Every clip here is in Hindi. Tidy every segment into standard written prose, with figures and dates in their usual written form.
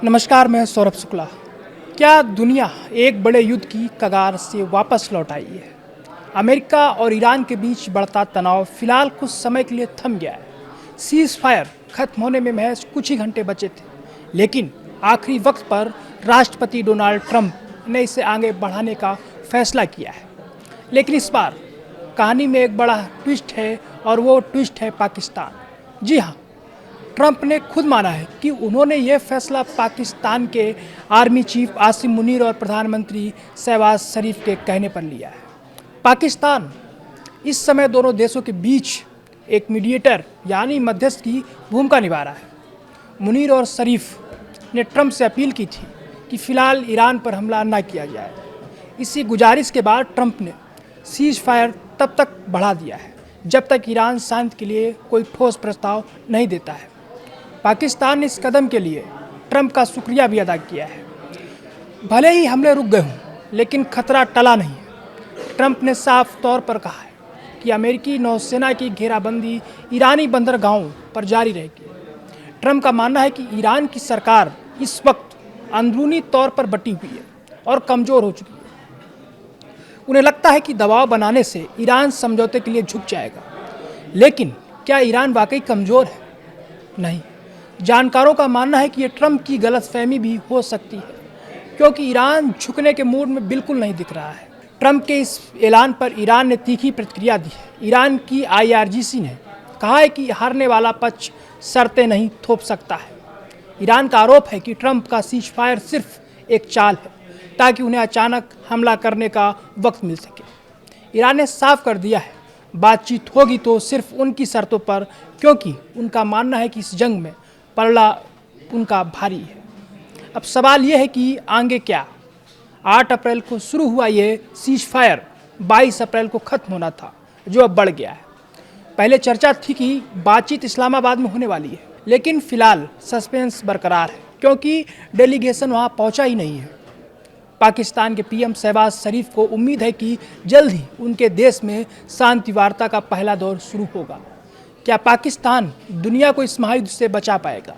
नमस्कार, मैं सौरभ शुक्ला। क्या दुनिया एक बड़े युद्ध की कगार से वापस लौट आई है? अमेरिका और ईरान के बीच बढ़ता तनाव फिलहाल कुछ समय के लिए थम गया है। सीज फायर खत्म होने में महज कुछ ही घंटे बचे थे, लेकिन आखिरी वक्त पर राष्ट्रपति डोनाल्ड ट्रंप ने इसे आगे बढ़ाने का फैसला किया है। लेकिन इस बार कहानी में एक बड़ा ट्विस्ट है और वो ट्विस्ट है पाकिस्तान। जी हाँ, ट्रंप ने खुद माना है कि उन्होंने यह फैसला पाकिस्तान के आर्मी चीफ आसिम मुनीर और प्रधानमंत्री शहबाज शरीफ के कहने पर लिया है। पाकिस्तान इस समय दोनों देशों के बीच एक मीडिएटर यानी मध्यस्थ की भूमिका निभा रहा है। मुनीर और शरीफ ने ट्रंप से अपील की थी कि फिलहाल ईरान पर हमला न किया जाए। इसी गुजारिश के बाद ट्रंप ने सीज फायर तब तक बढ़ा दिया है जब तक ईरान शांति के लिए कोई ठोस प्रस्ताव नहीं देता है। पाकिस्तान ने इस कदम के लिए ट्रंप का शुक्रिया भी अदा किया है। भले ही हमले रुक गए हों, लेकिन खतरा टला नहीं है। ट्रंप ने साफ तौर पर कहा है कि अमेरिकी नौसेना की घेराबंदी ईरानी बंदरगाहों पर जारी रहेगी। ट्रंप का मानना है कि ईरान की सरकार इस वक्त अंदरूनी तौर पर बटी हुई है और कमज़ोर हो चुकी है। उन्हें लगता है कि दबाव बनाने से ईरान समझौते के लिए झुक जाएगा। लेकिन क्या ईरान वाकई कमज़ोर है? नहीं। जानकारों का मानना है कि ये ट्रंप की गलतफहमी भी हो सकती है, क्योंकि ईरान झुकने के मूड में बिल्कुल नहीं दिख रहा है। ट्रंप के इस ऐलान पर ईरान ने तीखी प्रतिक्रिया दी है। ईरान की IRGC ने कहा है कि हारने वाला पक्ष शर्तें नहीं थोप सकता है। ईरान का आरोप है कि ट्रंप का सीज फायर सिर्फ एक चाल है ताकि उन्हें अचानक हमला करने का वक्त मिल सके। ईरान ने साफ कर दिया है बातचीत होगी तो सिर्फ उनकी शर्तों पर, क्योंकि उनका मानना है कि इस जंग में पलड़ा उनका भारी है। अब सवाल ये है कि आगे क्या? 8 अप्रैल को शुरू हुआ ये सीज फायर 22 अप्रैल को ख़त्म होना था, जो अब बढ़ गया है। पहले चर्चा थी कि बातचीत इस्लामाबाद में होने वाली है, लेकिन फिलहाल सस्पेंस बरकरार है क्योंकि डेलीगेशन वहाँ पहुँचा ही नहीं है। पाकिस्तान के PM शहबाज शरीफ को उम्मीद है कि जल्द ही उनके देश में शांति वार्ता का पहला दौर शुरू होगा। क्या पाकिस्तान दुनिया को इस महायुद्ध से बचा पाएगा,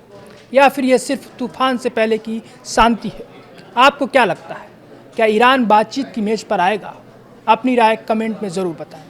या फिर यह सिर्फ तूफान से पहले की शांति है? आपको क्या लगता है? क्या ईरान बातचीत की मेज पर आएगा? अपनी राय कमेंट में ज़रूर बताएं।